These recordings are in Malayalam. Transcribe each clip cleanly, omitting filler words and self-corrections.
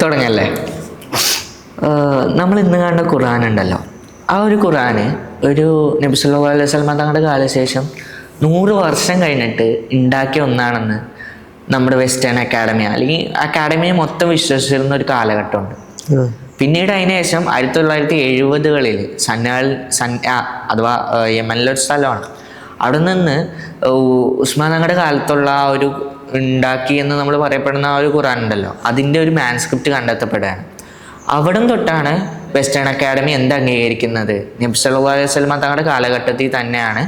തുടങ്ങല്ലേ. നമ്മൾ ഇന്ന് കാണുന്ന ഖുർആൻ ഉണ്ടല്ലോ, ആ ഒരു ഖുർആന് ഒരു നബി സല്ലല്ലാഹു അലൈഹി വസല്ലം തങ്ങളുടെ കാലശേഷം 100 വർഷം കഴിഞ്ഞിട്ട് ഉണ്ടാക്കിയ ഒന്നാണെന്ന് നമ്മുടെ വെസ്റ്റേൺ അക്കാഡമി അല്ലെങ്കിൽ അക്കാഡമിയെ മൊത്തം വിശ്വസിച്ചിരുന്ന ഒരു കാലഘട്ടമുണ്ട്. പിന്നീട് അതിന് ശേഷം 1970-കളിൽ അഥവാ യമനിലൊരു സ്ഥലമാണ്, അവിടെ നിന്ന് ഉസ്മാൻ തങ്ങളുടെ കാലത്തുള്ള ആ ഒരു ഉണ്ടാക്കി എന്ന് നമ്മൾ പറയപ്പെടുന്ന ആ ഒരു ഖുർആൻ ഉണ്ടല്ലോ, അതിൻ്റെ ഒരു മാൻസ്ക്രിപ്റ്റ് കണ്ടെത്തപ്പെടുകയാണ്. അവിടം തൊട്ടാണ് വെസ്റ്റേൺ അക്കാഡമി എന്ത് അംഗീകരിക്കുന്നത്, നബി സല്ലല്ലാഹു അലൈഹി വസല്ലം തങ്ങളുടെ കാലഘട്ടത്തിൽ തന്നെയാണ്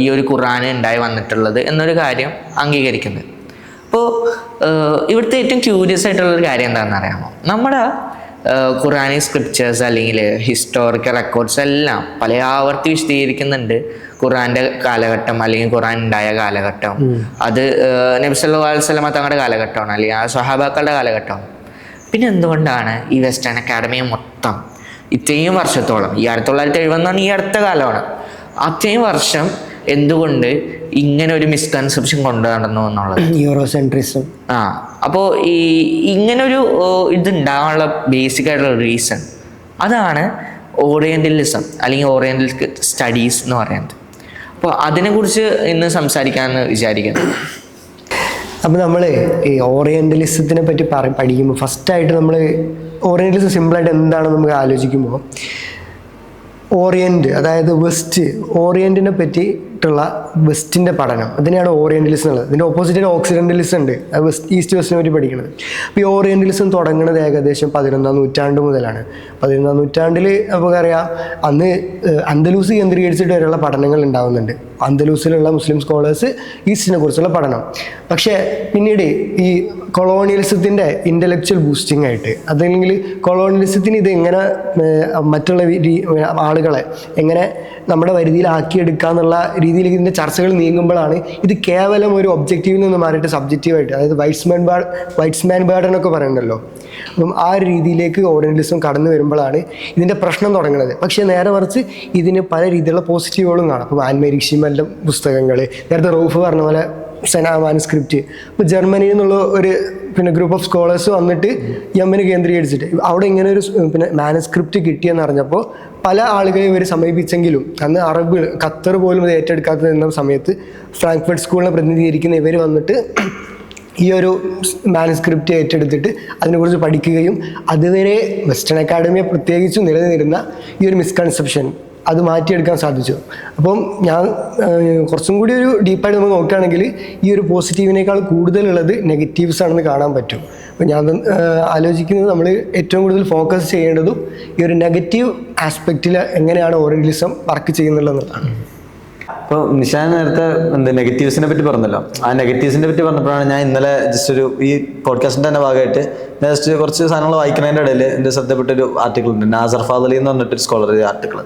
ഈ ഒരു ഖുർആൻ ഉണ്ടായി വന്നിട്ടുള്ളത് എന്നൊരു കാര്യം അംഗീകരിക്കുന്നത്. അപ്പോൾ ഇവിടുത്തെ ഏറ്റവും ക്യൂരിയസ് ആയിട്ടുള്ളൊരു കാര്യം എന്താണെന്ന് അറിയാമോ? നമ്മുടെ ഖുർആനിക് സ്ക്രിപ്റ്റേഴ്സ് അല്ലെങ്കിൽ ഹിസ്റ്റോറിക്കൽ റെക്കോർഡ്സ് എല്ലാം പല ആവർത്തി വിശദീകരിക്കുന്നുണ്ട് ഖുർആന്റെ കാലഘട്ടം അല്ലെങ്കിൽ ഖുർആൻ ഉണ്ടായ കാലഘട്ടം അത് നബി സല്ലല്ലാഹു അലൈഹി വസല്ലം തങ്ങളുടെ കാലഘട്ടമാണ് അല്ലെങ്കിൽ ആ സ്വഹാബാക്കളുടെ കാലഘട്ടമാണ്. പിന്നെ എന്തുകൊണ്ടാണ് ഈ വെസ്റ്റേൺ അക്കാഡമിയെ മൊത്തം ഇത്രയും വർഷത്തോളം, ഈ 1970 ഈ അടുത്ത കാലമാണ്, അത്രയും വർഷം എന്തുകൊണ്ട് ഇങ്ങനെ ഒരു മിസ്കൺസെപ്ഷൻ കൊണ്ടു നടന്നു എന്നുള്ളത്? യൂറോസെൻട്രിസം. അപ്പോൾ ഈ ഇങ്ങനൊരു ഇത് ഉണ്ടാകാനുള്ള ബേസിക് ആയിട്ടുള്ള റീസൺ അതാണ് ഓറിയന്റലിസം അല്ലെങ്കിൽ ഓറിയന്റൽ സ്റ്റഡീസ് എന്ന് പറയുന്നത്. അപ്പോൾ അതിനെക്കുറിച്ച് ഇന്ന് സംസാരിക്കാമെന്ന് വിചാരിക്കുന്നു. അപ്പോൾ നമ്മൾ ഈ ഓറിയന്റലിസത്തിനെ പറ്റി പഠിക്കുമ്പോൾ ഫസ്റ്റായിട്ട് നമ്മൾ ഓറിയന്റലിസം സിമ്പിളായിട്ട് എന്താണെന്ന് നമുക്ക് ആലോചിക്കുമ്പോൾ ഓറിയന്റ്, അതായത് വെസ്റ്റ്, ഓറിയന്റിനെ പറ്റിയിട്ടുള്ള വെസ്റ്റിൻ്റെ പഠനം, അതിനെയാണ് ഓറിയന്റലിസം ഉള്ളത്. ഇതിൻ്റെ ഓപ്പോസിറ്റ് ഓക്സിഡൻ്റലിസം ഉണ്ട്, അത് ഈസ്റ്റ് വെസ്റ്റിനെ പറ്റി പഠിക്കുന്നത്. അപ്പോൾ ഈ ഓറിയന്റലിസം തുടങ്ങുന്നത് ഏകദേശം 11-ാം നൂറ്റാണ്ട് മുതലാണ്. 11-ാം നൂറ്റാണ്ടിൽ നമുക്കറിയാം അന്ന് അന്തലൂസ് കേന്ദ്രീകരിച്ചിട്ട് വരെയുള്ള പഠനങ്ങൾ ഉണ്ടാകുന്നുണ്ട്. അന്തലൂസിലുള്ള മുസ്ലിം സ്കോളേഴ്സ് ഈസ്റ്റിനെ കുറിച്ചുള്ള പഠനം. പക്ഷേ പിന്നീട് ഈ കൊളോണിയലിസത്തിൻ്റെ ഇൻ്റലക്ച്വൽ ബൂസ്റ്റിംഗ് ആയിട്ട്, അതല്ലെങ്കിൽ കൊളോണിയലിസത്തിന് ഇത് എങ്ങനെ മറ്റുള്ള ആളുകളെ എങ്ങനെ നമ്മുടെ പരിധിയിലാക്കിയെടുക്കുക എന്നുള്ള രീതിയിലേക്ക് ഇതിൻ്റെ ചർച്ചകൾ നീങ്ങുമ്പോഴാണ് ഇത് കേവലം ഒരു ഒബ്ജക്റ്റീവിൽ നിന്ന് മാറിയിട്ട് സബ്ജക്റ്റീവായിട്ട്, അതായത് വൈറ്റ്സ്മാൻ ബേർഡ് എന്നൊക്കെ പറയുന്നുണ്ടല്ലോ, അപ്പം ആ ഒരു രീതിയിലേക്ക് ഓറിയന്റലിസം കടന്നു വരുമ്പോഴാണ് ഇതിൻ്റെ പ്രശ്നം തുടങ്ങുന്നത്. പക്ഷേ നേരെ മറിച്ച് ഇതിന് പല രീതിയിലുള്ള പോസിറ്റീവുകളും കാണാം. അപ്പോൾ ആൻമേരിക് ഷീമലിൻ്റെ പുസ്തകങ്ങൾ, നേരത്തെ റൂഫ് പറഞ്ഞ പോലെ സെനാ മാനുസ്ക്രിപ്റ്റ്, ഇപ്പോൾ ജർമ്മനിയിൽ നിന്നുള്ള ഒരു ഗ്രൂപ്പ് ഓഫ് സ്കോളേഴ്സ് വന്നിട്ട് യമന് കേന്ദ്രീകരിച്ചിട്ട് അവിടെ ഇങ്ങനെ ഒരു മാനുസ്ക്രിപ്റ്റ് കിട്ടിയെന്ന് അറിഞ്ഞപ്പോൾ പല ആളുകളെ ഇവർ സമീപിച്ചെങ്കിലും അന്ന് അറബ് ഖത്തർ പോലും അത് ഏറ്റെടുക്കാതെ നിന്ന സമയത്ത് ഫ്രാങ്ക്ഫർട്ട് സ്കൂളിനെ പ്രതിനിധീകരിക്കുന്ന ഇവർ വന്നിട്ട് ഈ ഒരു മാനുസ്ക്രിപ്റ്റ് ഏറ്റെടുത്തിട്ട് അതിനെക്കുറിച്ച് പഠിക്കുകയും അതുവരെ വെസ്റ്റേൺ അക്കാഡമിയെ പ്രത്യേകിച്ച് നിലനിന്നിരുന്ന ഈ ഒരു മിസ്കൺസെപ്ഷൻ അത് മാറ്റിയെടുക്കാൻ സാധിച്ചു. അപ്പം ഞാൻ കുറച്ചും കൂടി ഒരു ഡീപ്പായിട്ട് നമ്മൾ നോക്കുകയാണെങ്കിൽ ഈ ഒരു പോസിറ്റീവിനേക്കാൾ കൂടുതലുള്ളത് നെഗറ്റീവ്സ് ആണെന്ന് കാണാൻ പറ്റും. അപ്പോൾ ഞാൻ ആലോചിക്കുന്നത് നമ്മൾ ഏറ്റവും കൂടുതൽ ഫോക്കസ് ചെയ്യേണ്ടതും ഈ ഒരു നെഗറ്റീവ് ആസ്പെക്റ്റിൽ എങ്ങനെയാണ് ഓറിയന്റലിസം വർക്ക് ചെയ്യുന്നുള്ളതാണ്. ഇപ്പോൾ നിഷാൻ നേരത്തെ നെഗറ്റീവ്സിനെ പറ്റി പറഞ്ഞല്ലോ, ആ നെഗറ്റീവ്സിനെ പറ്റി പറഞ്ഞപ്പോഴാണ് ഞാൻ ഇന്നലെ ജസ്റ്റ് ഈ പോഡ്കാസ്റ്റിൻ്റെ തന്നെ ഭാഗമായിട്ട് ജസ്റ്റ് കുറച്ച് സാധനങ്ങൾ വായിക്കുന്നതിൻ്റെ ഇടയിൽ എൻ്റെ ശ്രദ്ധപ്പെട്ടൊരു ആർട്ടിക്കിൾ ഉണ്ട്. നാസർ ഫാദലി എന്ന് പറഞ്ഞിട്ടൊരു സ്കോളർ ആർട്ടിക്കിൾ.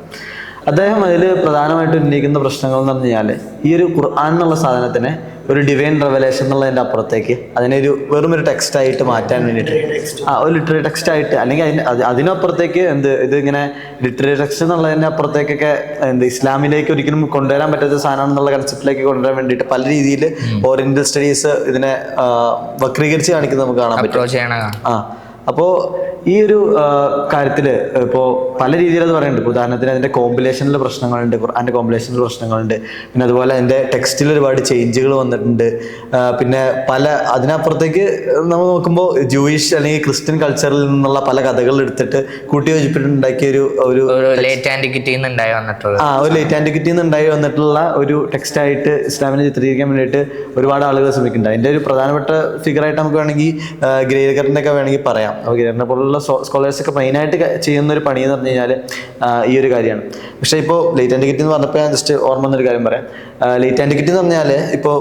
അദ്ദേഹം അതിൽ പ്രധാനമായിട്ട് ഉന്നയിക്കുന്ന പ്രശ്നങ്ങൾ എന്ന് പറഞ്ഞു കഴിഞ്ഞാൽ ഈ ഒരു ഖുർആൻ എന്നുള്ള സാധനത്തിനെ ഒരു ഡിവൈൻ റെവലേഷൻ എന്നുള്ളതിൻ്റെ അപ്പുറത്തേക്ക് അതിനൊരു വെറും ഒരു ടെക്സ്റ്റ് ആയിട്ട് മാറ്റാൻ വേണ്ടിയിട്ട്, ഒരു ലിറ്റററി ടെക്സ്റ്റ് ആയിട്ട്, അല്ലെങ്കിൽ അതിനപ്പുറത്തേക്ക് ഇതിങ്ങനെ ലിറ്റററി ടെക്സ്റ്റ് എന്നുള്ളതിൻ്റെ അപ്പുറത്തേക്കൊക്കെ ഇസ്ലാമിലേക്ക് ഒരിക്കലും കൊണ്ടുവരാൻ പറ്റാത്ത സാധനം എന്നുള്ള കൺസെപ്റ്റിലേക്ക് കൊണ്ടുവരാൻ വേണ്ടിയിട്ട് പല രീതിയിൽ ഓറിയന്റൽ സ്റ്റഡീസ് ഇതിനെ വക്രീകരിച്ച് കാണിക്കുന്നത് നമുക്ക് കാണാൻ പറ്റും. അപ്പോൾ ഈ ഒരു കാര്യത്തിൽ ഇപ്പോൾ പല രീതിയിൽ അത് പറയുന്നുണ്ട്. ഇപ്പോൾ ഉദാഹരണത്തിന് അതിൻ്റെ കോമ്പിലേഷനിൽ പ്രശ്നങ്ങളുണ്ട്, ഖുർആൻ്റെ കോമ്പിലേഷനിൽ പ്രശ്നങ്ങളുണ്ട്. പിന്നെ അതുപോലെ അതിൻ്റെ ടെക്സ്റ്റിൽ ഒരുപാട് ചേഞ്ചുകൾ വന്നിട്ടുണ്ട്. പിന്നെ അതിനപ്പുറത്തേക്ക് നമ്മൾ നോക്കുമ്പോൾ ജൂയിഷ് അല്ലെങ്കിൽ ക്രിസ്ത്യൻ കൾച്ചറിൽ നിന്നുള്ള പല കഥകൾ എടുത്തിട്ട് കൂട്ടിയോജിപ്പിട്ടുണ്ടാക്കിയ ഒരു ലേറ്റ് ആൻറ്റിക്വിറ്റിയിൽ നിന്ന് ഉണ്ടായി വന്നിട്ടുള്ള ഒരു ടെക്സ്റ്റായിട്ട് ഇസ്ലാമിനെ ചിത്രീകരിക്കാൻ വേണ്ടിയിട്ട് ഒരുപാട് ആളുകൾ ശ്രമിക്കുന്നുണ്ട്. അതിൻ്റെ ഒരു പ്രധാനപ്പെട്ട ഫിഗറായിട്ട് നമുക്ക് വേണമെങ്കിൽ ഗ്രേഗറിൻ്റെ ഒക്കെ വേണമെങ്കിൽ പറയാം. ഗ്രേഗറിനെ പോലുള്ള സ്കോളേഴ്സൊക്കെ മെയിനായിട്ട് ചെയ്യുന്ന ഒരു പണി എന്ന് പറഞ്ഞു കഴിഞ്ഞാൽ ഈ ഒരു കാര്യമാണ്. പക്ഷേ ഇപ്പോൾ ലേറ്റ് ആൻറ്റിക്വിറ്റി എന്ന് പറഞ്ഞപ്പോൾ ഞാൻ ജസ്റ്റ് ഓർമ്മ വന്നൊരു കാര്യം പറയാം. ലേറ്റ് ആൻറ്റിക്വിറ്റി എന്ന് പറഞ്ഞാൽ ഇപ്പോൾ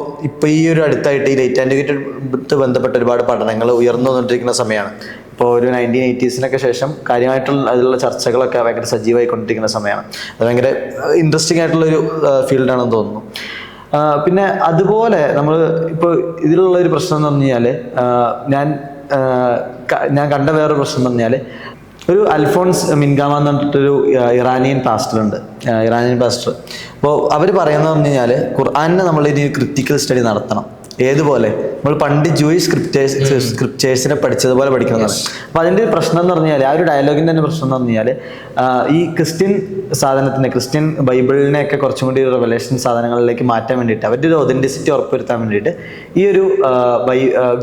ഈ ഒരു അടുത്തായിട്ട് ഈ ലേറ്റ് ആൻറ്റിക്വിറ്റി ബന്ധപ്പെട്ട ഒരുപാട് പഠനങ്ങൾ ഉയർന്നു വന്നുകൊണ്ടിരിക്കുന്ന സമയമാണ്. ഇപ്പോൾ ഒരു 1980s ശേഷം കാര്യമായിട്ടുള്ള അതിലുള്ള ചർച്ചകളൊക്കെ ഭയങ്കര സജീവമായിക്കൊണ്ടിരിക്കുന്ന സമയമാണ്. അത് ഭയങ്കര ഇൻട്രസ്റ്റിംഗ് ആയിട്ടുള്ളൊരു ഫീൽഡാണെന്ന് തോന്നുന്നു. പിന്നെ അതുപോലെ നമ്മൾ ഇപ്പോൾ ഇതിലുള്ള ഒരു പ്രശ്നം എന്ന് പറഞ്ഞു കഴിഞ്ഞാൽ ഞാൻ കണ്ട വേറൊരു പ്രശ്നം എന്ന് പറഞ്ഞാൽ ഒരു അൽഫോൺസ് മിൻഗാമ എന്ന് പറഞ്ഞിട്ടൊരു ഇറാനിയൻ പാസ്റ്റർ. അപ്പോൾ അവർ പറയുന്നത് പറഞ്ഞു കഴിഞ്ഞാൽ ഖുർആനിനെ നമ്മൾ ഇനി ക്രിറ്റിക്കൽ സ്റ്റഡി നടത്തണം. ഏതുപോലെ നമ്മൾ പണ്ട് ജൂയിഷ് സ്ക്രിപ്റ്റേഴ്സിനെ പഠിച്ചതുപോലെ പഠിക്കണം എന്നാണ്. അപ്പൊ അതിന്റെ ഒരു പ്രശ്നം എന്ന് പറഞ്ഞാൽ, ആ ഒരു ഡയലോഗിന്റെ തന്നെ പ്രശ്നം എന്ന് പറഞ്ഞാൽ, ഈ ക്രിസ്ത്യൻ ക്രിസ്ത്യൻ ബൈബിളിനെ ഒക്കെ കുറച്ചും കൂടി റെവലേഷൻ സാധനങ്ങളിലേക്ക് മാറ്റാൻ വേണ്ടിയിട്ട്, അവരുടെ ഒരു ഒതന്റിസിറ്റി ഉറപ്പുവരുത്താൻ വേണ്ടിയിട്ട് ഈ ഒരു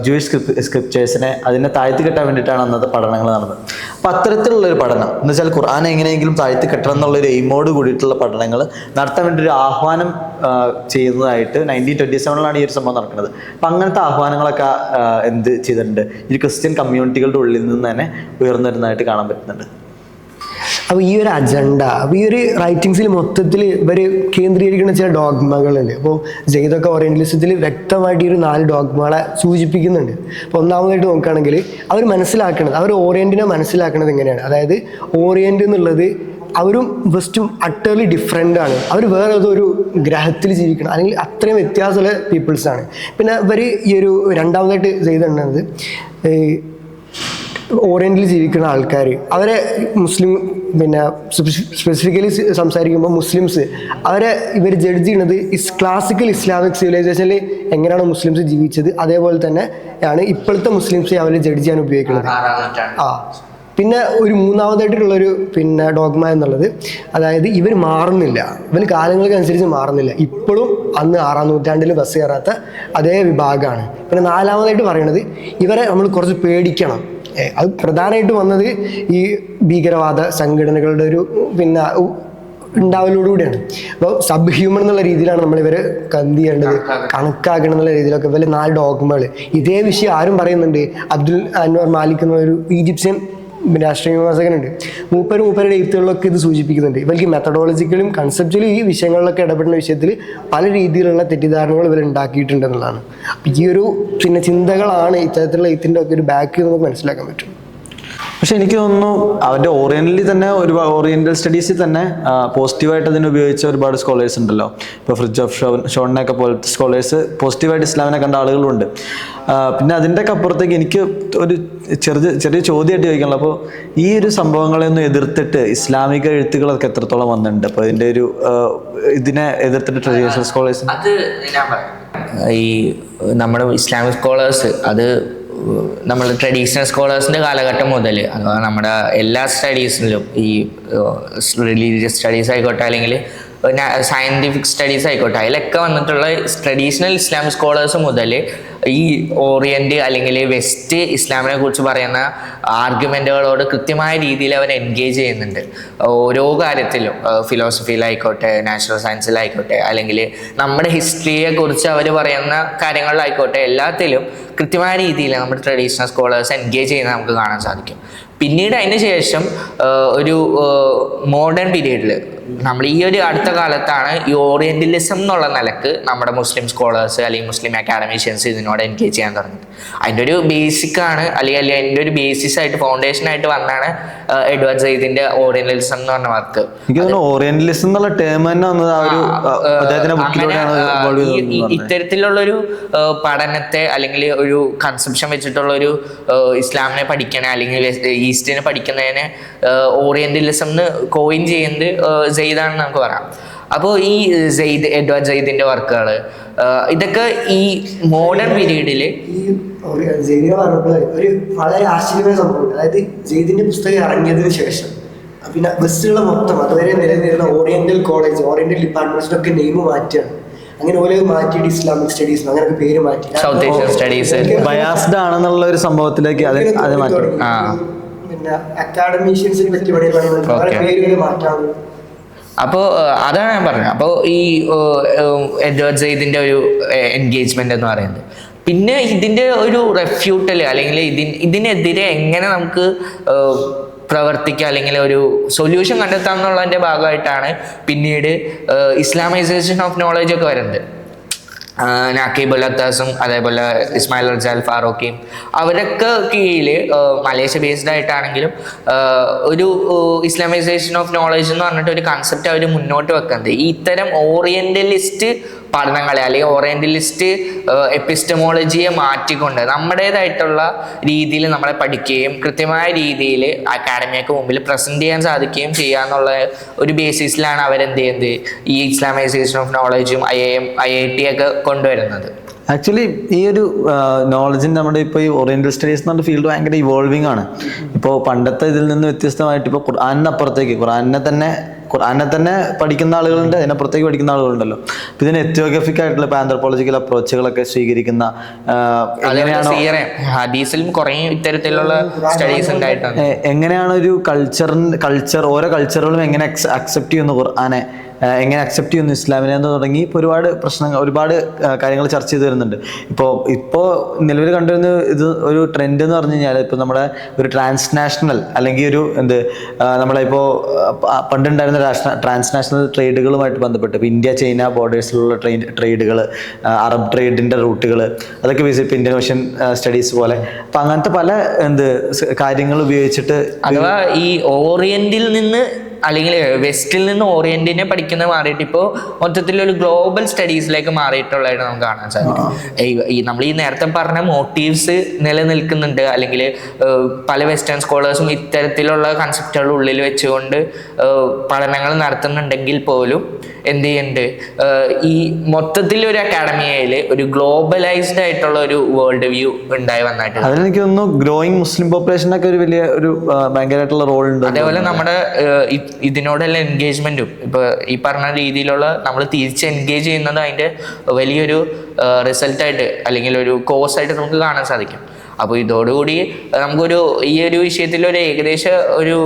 ജൂയിഷ് സ്ക്രിപ്റ്റേഴ്സിനെ അതിനെ താഴ്ത്തി കെട്ടാൻ വേണ്ടിയിട്ടാണ് അന്നത്തെ പഠനങ്ങൾ നടന്നത്. അപ്പൊ അത്തരത്തിലുള്ള ഒരു പഠനം എന്ന് വെച്ചാൽ ഖുർആൻ എങ്ങനെയെങ്കിലും താഴ്ത്തി കെട്ടണം എന്നുള്ള ഒരു എയിമോട് കൂടിയിട്ടുള്ള പഠനങ്ങൾ നടത്താൻ വേണ്ടി ഒരു ആഹ്വാനം ചെയ്യുന്നതായിട്ട് 1927 ഈ ഒരു സംഭവം നടക്കുന്നത്. അപ്പൊ അങ്ങനത്തെ ആഹ്വാനങ്ങളൊക്കെ എന്ത് ചെയ്തിട്ടുണ്ട്, ഈ ക്രിസ്ത്യൻ കമ്മ്യൂണിറ്റികളുടെ ഉള്ളിൽ നിന്ന് തന്നെ ഉയർന്നു വരുന്നതായിട്ട് കാണാൻ പറ്റുന്നുണ്ട്. അപ്പോൾ ഈ ഒരു അജണ്ട, അപ്പോൾ ഈ ഒരു റൈറ്റിങ്സിൽ മൊത്തത്തിൽ ഇവർ കേന്ദ്രീകരിക്കുന്ന ചില ഡോഗ്മകളുണ്ട്. അപ്പോൾ ജെയ്ദൊക്കെ ഓറിയന്റലിസത്തിൽ വ്യക്തമായിട്ട് ഈ ഒരു 4 ഡോഗ്മകളെ സൂചിപ്പിക്കുന്നുണ്ട്. അപ്പോൾ ഒന്നാമതായിട്ട് നോക്കുകയാണെങ്കിൽ അവർ ഓറിയന്റിനെ മനസ്സിലാക്കുന്നത് എങ്ങനെയാണ്, അതായത് ഓറിയന്റ് എന്നുള്ളത് അവരും വെസ്റ്റും അട്ടർലി ഡിഫറെൻ്റ് ആണ്. അവർ വേറെ ഏതൊരു ഗ്രഹത്തിൽ ജീവിക്കണം, അല്ലെങ്കിൽ അത്രയും വ്യത്യാസമുള്ള പീപ്പിൾസാണ്. പിന്നെ ഇവർ ഈ ഒരു രണ്ടാമതായിട്ട് ചെയ്തിട്ടുള്ളത് ഓറിയന്റിൽ ജീവിക്കുന്ന ആൾക്കാർ, അവരെ മുസ്ലിം, പിന്നെ സ്പെസിഫിക്കലി സംസാരിക്കുമ്പോൾ മുസ്ലിംസ്, ഇവർ ജഡ്ജ് ചെയ്യുന്നത് ക്ലാസിക്കൽ ഇസ്ലാമിക് സിവിലൈസേഷനിൽ എങ്ങനെയാണ് മുസ്ലിംസ് ജീവിച്ചത് അതേപോലെ തന്നെ ആണ് ഇപ്പോഴത്തെ മുസ്ലിംസ് അവർ ജഡ്ജ് ചെയ്യാൻ ഉപയോഗിക്കുന്നത്. പിന്നെ ഒരു മൂന്നാമതായിട്ടുള്ളൊരു ഡോഗ്മ എന്നുള്ളത്, അതായത് ഇവർ മാറുന്നില്ല, ഇവർ കാലങ്ങൾക്കനുസരിച്ച് മാറുന്നില്ല, ഇപ്പോഴും അന്ന് 6-ാം നൂറ്റാണ്ടിൽ ബസ് കയറാത്ത അതേ വിഭാഗമാണ്. പിന്നെ നാലാമതായിട്ട് പറയുന്നത് ഇവരെ നമ്മൾ കുറച്ച് പേടിക്കണം. അത് പ്രധാനമായിട്ട് വന്നത് ഈ ഭീകരവാദ സംഘടനകളുടെ ഒരു ഉണ്ടാവലോടുകൂടിയാണ്. അപ്പോൾ സബ് ഹ്യൂമൻ എന്നുള്ള രീതിയിലാണ് നമ്മളിവരെ ചെയ്യേണ്ടത്, കണക്കാക്കണം എന്നുള്ള രീതിയിലൊക്കെ ഇവരെ 4 ഡോഗ്മകൾ. ഇതേ വിഷയം ആരും പറയുന്നുണ്ട്, അബ്ദുൽ അൻവർ മാലിക് എന്നുള്ളൊരു ഈജിപ്ഷ്യൻ രാഷ്ട്രീയ വിമർശകനുണ്ട്. മൂപ്പരുടെ എഴുത്തുകളിലൊക്കെ ഇത് സൂചിപ്പിക്കുന്നുണ്ട്. ഇവർക്ക് മെത്തഡോളജിക്കലും കൺസെപ്ച്വലും ഈ വിഷയങ്ങളിലൊക്കെ ഇടപെടുന്ന വിഷയത്തിൽ പല രീതിയിലുള്ള തെറ്റിദ്ധാരണകൾ ഇവർ ഉണ്ടാക്കിയിട്ടുണ്ടെന്നുള്ളതാണ്. അപ്പം ഈ ഒരു ചിന്തകളാണ് ഇത്തരത്തിലുള്ള എഴുത്തിൻ്റെ ഒക്കെ ഒരു ബാക്ക് നമുക്ക് മനസ്സിലാക്കാൻ പറ്റും. പക്ഷെ എനിക്ക് തോന്നുന്നു അവരുടെ ഓറിയന്റൽ സ്റ്റഡീസിൽ തന്നെ പോസിറ്റീവായിട്ട് അതിനെ ഉപയോഗിച്ച ഒരുപാട് സ്കോളേഴ്സ് ഉണ്ടല്ലോ. ഇപ്പോൾ ഫ്രിഡ്ജ് ഓഫ് ഷോണിനെയൊക്കെ പോലത്തെ സ്കോളേഴ്സ് പോസിറ്റീവായിട്ട് ഇസ്ലാമിനെ കണ്ട ആളുകളുണ്ട്. പിന്നെ അതിൻ്റെയൊക്കെ അപ്പുറത്തേക്ക് എനിക്ക് ഒരു ചെറിയ ചോദ്യമായിട്ട് ചോദിക്കാനുള്ളത്, അപ്പോൾ ഈ ഒരു സംഭവങ്ങളെ ഒന്നും എതിർത്തിട്ട് ഇസ്ലാമിക എഴുത്തുകളൊക്കെ എത്രത്തോളം വന്നിട്ടുണ്ട്? അപ്പോൾ ഇതിൻ്റെ ഒരു ഇതിനെ എതിർത്തിട്ട് ട്രഡീഷണൽ സ്കോളേഴ്സ്, അത് ഞാൻ പറയാം, ഈ നമ്മുടെ ഇസ്ലാമിക് സ്കോളേഴ്സ്, അത് നമ്മൾ ട്രഡീഷണൽ സ്കോളേഴ്സിൻ്റെ കാലഘട്ടം മുതൽ അഥവാ നമ്മുടെ എല്ലാ സ്റ്റഡീസിലും, ഈ റിലീജിയസ് സ്റ്റഡീസ് ആയിക്കോട്ടെ അല്ലെങ്കിൽ സയൻറ്റിഫിക് സ്റ്റഡീസ് ആയിക്കോട്ടെ, അതിലൊക്കെ വന്നിട്ടുള്ള ട്രഡീഷണൽ ഇസ്ലാമിക് സ്കോളേഴ്സ് മുതൽ ഈ ഓറിയന്റ് അല്ലെങ്കിൽ വെസ്റ്റ് ഇസ്ലാമിനെ കുറിച്ച് പറയുന്ന ആർഗ്യുമെൻറ്റുകളോട് കൃത്യമായ രീതിയിൽ അവർ എൻഗേജ് ചെയ്യുന്നുണ്ട്. ഓരോ കാര്യത്തിലും, ഫിലോസഫിയിലായിക്കോട്ടെ, നാച്ചുറൽ സയൻസിലായിക്കോട്ടെ, അല്ലെങ്കിൽ നമ്മുടെ ഹിസ്റ്ററിയെക്കുറിച്ച് അവർ പറയുന്ന കാര്യങ്ങളിലായിക്കോട്ടെ, എല്ലാത്തിലും കൃത്യമായ രീതിയിൽ നമ്മുടെ ട്രഡീഷണൽ സ്കോളേഴ്സ് എൻഗേജ് ചെയ്യുന്നത് നമുക്ക് കാണാൻ സാധിക്കും. പിന്നീട് അതിന് ശേഷം ഒരു മോഡേൺ പീരീഡിൽ നമ്മൾ ഈ ഒരു അടുത്ത കാലത്താണ് ഈ ഓറിയന്റലിസം എന്നുള്ള നിലക്ക് നമ്മുടെ മുസ്ലിം സ്കോളേഴ്സ് അല്ലെങ്കിൽ മുസ്ലിം അക്കാഡമീഷ്യൻസ് ഇതിനോട് എൻഗേജ് ചെയ്യാൻ തുടങ്ങിയത്. അതിൻ്റെ ഒരു ബേസിക്കാണ്, അല്ലെങ്കിൽ അതിൻ്റെ ഒരു ബേസിസ് ആയിട്ട്, ഫൗണ്ടേഷൻ ആയിട്ട് വന്നാണ് എഡ്വേർഡ് സയ്യിദിന്റെ ഓറിയന്റലിസം എന്ന് പറഞ്ഞ വർക്ക്. എനിക്ക് തോന്നുന്നു ഓറിയന്റലിസം എന്നുള്ള ടേം തന്നെ ഇത്തരത്തിലുള്ളൊരു പഠനത്തെ അല്ലെങ്കിൽ ഒരു കൺസെപ്ഷൻ വെച്ചിട്ടുള്ള ഒരു ഇസ്ലാമിനെ പഠിക്കണ അല്ലെങ്കിൽ ഈസ്റ്റിനെ പഠിക്കുന്നതിന് ഓറിയന്റലിസം എന്ന് കോയിൻ ചെയ്യുന്നത് സെയ്ദാണെന്ന് നമുക്ക് പറയാം. അപ്പോൾ ഈ എഡ്വേർഡ് സയ്യിദിന്റെ വർക്കുകൾ ഇതൊക്കെ ഈ മോഡേൺ പീരീഡിൽ ഒരു വളരെ ആശ്ചര്യമായ സംഭവം. അതായത് ജെയ്ദിന്റെ പുസ്തകം ഇറങ്ങിയതിനു ശേഷം പിന്നെ ബസ്സിലുള്ള മൊത്തം അതുവരെ നിലനിന്നിരുന്ന ഓറിയന്റൽ കോളേജ്, ഓറിയന്റൽ ഡിപ്പാർട്ട്മെന്റ്സിനൊക്കെ നെയിം മാറ്റിയാണ്. അങ്ങനെ ഓരോ മാറ്റിയിട്ട് ഇസ്ലാമിക് സ്റ്റഡീസ് അങ്ങനെയൊക്കെ പേര് മാറ്റി, സൗത്ത് ഏഷ്യൻ സ്റ്റഡീസ് ബയാസ്ഡ് ആണെന്നുള്ള ഒരു സംഭവത്തിലേക്ക് അത് മാറ്റി. പിന്നെ അക്കാഡമീഷ്യൻസിനെ പറ്റി പേരുകൾ മാറ്റാണ്. അപ്പോൾ അതാണ് ഞാൻ പറഞ്ഞത്. അപ്പോൾ ഈ എഡ്വേർഡ് സയ്യിദിന്റെ ഒരു എൻഗേജ്മെന്റ് എന്ന് പറയുന്നത്, പിന്നെ ഇതിന്റെ ഒരു റെഫ്യൂട്ടൽ അല്ലെങ്കിൽ ഇതിനെതിരെ എങ്ങനെ നമുക്ക് പ്രവർത്തിക്കുക അല്ലെങ്കിൽ ഒരു സൊല്യൂഷൻ കണ്ടെത്താം എന്നുള്ളതിന്റെ ഭാഗമായിട്ടാണ് പിന്നീട് ഇസ്ലാമൈസേഷൻ ഓഫ് നോളജ് ഒക്കെ വരുന്നത്. നഖീബ് ഉൽ അത്താസും അതേപോലെ ഇസ്മായിൽ റജാൽ ഫാറൂഖിയും അവരൊക്കെ കീഴിൽ മലേഷ്യ ബേസ്ഡ് ആയിട്ടാണെങ്കിലും ഒരു ഇസ്ലാമൈസേഷൻ ഓഫ് നോളജ് എന്ന് പറഞ്ഞിട്ട് ഒരു കൺസെപ്റ്റ് അവർ മുന്നോട്ട് വെക്കുന്നത് ഇത്തരം ഓറിയന്റലിസ്റ്റ് പഠനങ്ങളെ അല്ലെങ്കിൽ ഓറിയന്റലിസ്റ്റ് എപ്പിസ്റ്റമോളജിയെ മാറ്റിക്കൊണ്ട് നമ്മുടേതായിട്ടുള്ള രീതിയിൽ നമ്മളെ പഠിക്കുകയും കൃത്യമായ രീതിയിൽ അക്കാഡമിക്ക് മുമ്പിൽ പ്രസന്റ് ചെയ്യാൻ സാധിക്കുകയും ചെയ്യാന്നുള്ള ഒരു ബേസിസിലാണ് അവരെന്ത് ചെയ്യുന്നത് ഈ ഇസ്ലാമൈസേഷൻ ഓഫ് നോളജും IIT ഒക്കെ കൊണ്ടുവരുന്നത്. ആക്ച്വലി ഈ ഒരു നോളജിന് നമ്മുടെ ഇപ്പോൾ ഈ ഓറിയന്റൽ സ്റ്റഡീസ് എന്ന് പറഞ്ഞ ഫീൽഡ് ഭയങ്കര ഇവോൾവിംഗ് ആണ്. ഇപ്പോൾ പണ്ടത്തെ ഇതിൽ നിന്ന് വ്യത്യസ്തമായിട്ട് ഇപ്പോൾ ഖുർആനപ്പുറത്തേക്ക് ഖുർആനെ തന്നെ പഠിക്കുന്ന ആളുകളുണ്ട്, അതിനപ്പുറത്തേക്ക് പഠിക്കുന്ന ആളുകളുണ്ടല്ലോ. അപ്പൊ ഇതിന് എത്യോഗ്രഫിക് ആയിട്ടുള്ള ആന്ത്രപ്പോളജിക്കൽ അപ്രോച്ചുകളൊക്കെ സ്വീകരിക്കുന്ന ഹദീസിലും കുറേ ഇത്തരത്തിലുള്ള സ്റ്റഡീസ് ഉണ്ടായിട്ടുണ്ട്. എങ്ങനെയാണ് ഒരു കൾച്ചർ ഓരോ കൾച്ചറുകളും എങ്ങനെ അക്സെപ്റ്റ് ചെയ്യുന്നു ഖുർആനെ, എങ്ങനെ അക്സെപ്റ്റ് ചെയ്യുന്നു ഇസ്ലാമിനെ എന്ന് തുടങ്ങി ഇപ്പോൾ ഒരുപാട് കാര്യങ്ങൾ ചർച്ച ചെയ്ത് വരുന്നുണ്ട്. ഇപ്പോൾ നിലവിൽ കണ്ടുവരുന്ന ഇത് ഒരു ട്രെൻഡ് എന്ന് പറഞ്ഞു കഴിഞ്ഞാൽ ഇപ്പോൾ നമ്മുടെ ഒരു ട്രാൻസ്നാഷണൽ അല്ലെങ്കിൽ ഒരു നമ്മളെ ഇപ്പോൾ പണ്ടുണ്ടായിരുന്ന ട്രാൻസ്നാഷണൽ ട്രേഡുകളുമായിട്ട് ബന്ധപ്പെട്ട് ഇപ്പോൾ ഇന്ത്യ ചൈന ബോർഡേഴ്സിലുള്ള ട്രേഡുകൾ, അറബ് ട്രേഡിൻ്റെ റൂട്ടുകൾ, അതൊക്കെ ഇപ്പോൾ ഇന്ത്യൻ ഓഷ്യൻ സ്റ്റഡീസ് പോലെ അപ്പം അങ്ങനത്തെ പല കാര്യങ്ങൾ ഉപയോഗിച്ചിട്ട് അഥവാ ഈ ഓറിയന്റിൽ നിന്ന് അല്ലെങ്കിൽ വെസ്റ്റിൽ നിന്ന് ഓറിയന്റിനെ പഠിക്കുന്നത് മാറിയിട്ട് ഇപ്പോൾ മൊത്തത്തിലൊരു ഗ്ലോബൽ സ്റ്റഡീസിലേക്ക് മാറിയിട്ടുള്ളതായിട്ട് നമുക്ക് കാണാൻ സാധിക്കും. നമ്മൾ ഈ നേരത്തെ പറഞ്ഞ മോട്ടീവ്സ് നിലനിൽക്കുന്നുണ്ട്, അല്ലെങ്കിൽ പല വെസ്റ്റേൺ സ്കോളേഴ്സും ഇത്തരത്തിലുള്ള കൺസെപ്റ്റുകൾ ഉള്ളിൽ വെച്ചുകൊണ്ട് പഠനങ്ങൾ നടത്തുന്നുണ്ടെങ്കിൽ പോലും എന്ത് ചെയ്യുന്നുണ്ട്, ഈ മൊത്തത്തിലൊരു അക്കാഡമിയയിൽ ഒരു ഗ്ലോബലൈസ്ഡ് ആയിട്ടുള്ള ഒരു വേൾഡ് വ്യൂ ഉണ്ടായി വന്നായിട്ട് അതിലെനിക്ക് തോന്നുന്നു ഗ്രോയിങ് മുസ്ലിം പോപ്പുലേഷനൊക്കെ ഒരു വലിയ ഒരു ഭയങ്കരമായിട്ടുള്ള റോൾ ഉണ്ട്. അതേപോലെ നമ്മുടെ ഇതിനോടുള്ള എൻഗേജ്മെന്റും ഇപ്പൊ ഈ പറഞ്ഞ രീതിയിലുള്ള നമ്മൾ തിരിച്ച് എൻഗേജ് ചെയ്യുന്നത് അതിന്റെ വലിയൊരു റിസൾട്ടായിട്ട് അല്ലെങ്കിൽ ഒരു കോഴ്സായിട്ട് നമുക്ക് കാണാൻ സാധിക്കും. അപ്പോൾ ഇതോടുകൂടി നമുക്കൊരു ഈ ഒരു വിഷയത്തിൽ ഒരു ഏകദേശ ഒരു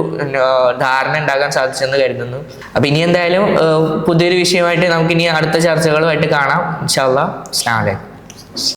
ധാരണ ഉണ്ടാകാൻ സാധിച്ചെന്ന് കരുതുന്നു. അപ്പം ഇനി എന്തായാലും പുതിയൊരു വിഷയമായിട്ട് നമുക്കിനി അടുത്ത ചർച്ചകളുമായിട്ട് കാണാം. ഇൻഷാ അല്ലാഹ്. അസ്സലാമു അലൈക്കും.